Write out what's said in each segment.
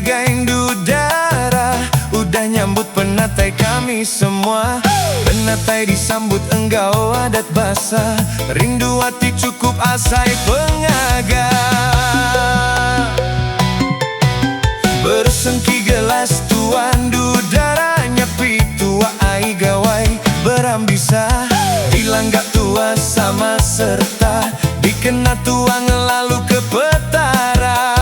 sebagai dudara, udah nyambut penatai kami semua. Penatai disambut enggau adat basa, rindu hati cukup asai pengaga. Bersengki gelas tuan dudara, nyepi tua ai gawai berambisa. Dilanggak tua sama serta, dikena tuang lalu ke petara.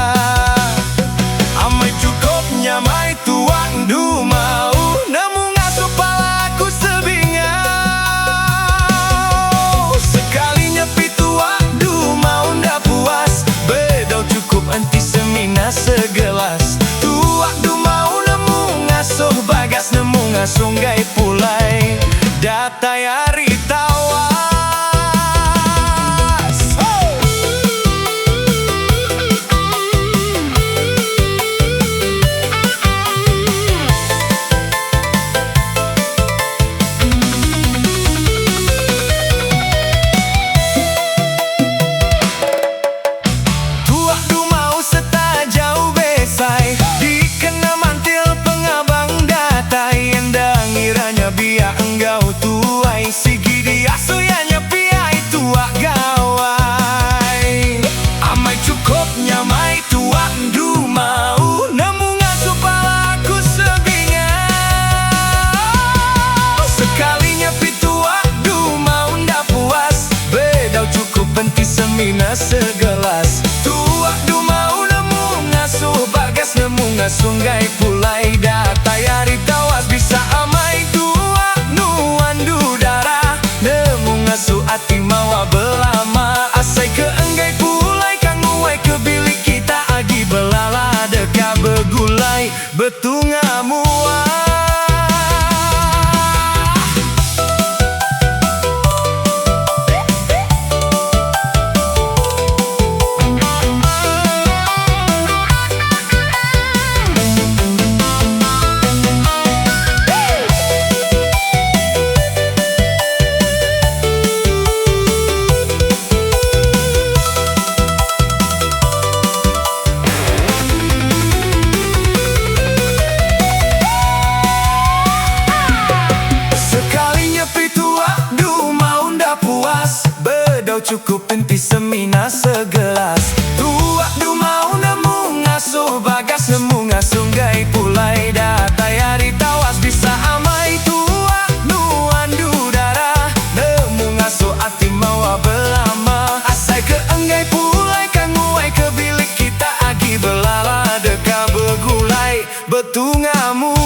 Amai cukup nyamai tuang du mau, nemu ngasuh palaku sebingau. Sekali nyepi tuang du mau ndak puas, bedau cukup anti semina segelas. Tuang du mau nemu ngasuh bagas, nemu ngasuh gai pulai datai hari tawas. Tuak du mau serta jauh besai, dikena mantil pengabang datai. Endang iranya biak enggau tuai, sigi dia suyanya piai tuak gawai. Amai cukup nyamai tuak du mau, nemu ngasuh palaku sebingau. Sekalinya pi tuak du mau ndak puas, bedau cukup penti semina segelas. Tuak du mau nemu ngasuh bagas, nemu ngasuh gai pulai datai hari tawas. Bisa amai tuak nuan dudara, nemu ngasuh ati mawa belama. Asai ke enggai pulai kang uai ke bilik kita agi belala deka begulai betunga mua. Cukup enti semina segelas. Tuak du mau nemu ngasuh bagas, nemu ngasuh gai pulai datai hari tawas. Bisa amai tuak nuan dudara, nemu ngasuh ati mawa belama. Asai ke enggai pulai kang uai ke bilik kita agi belala deka begulai betungamu.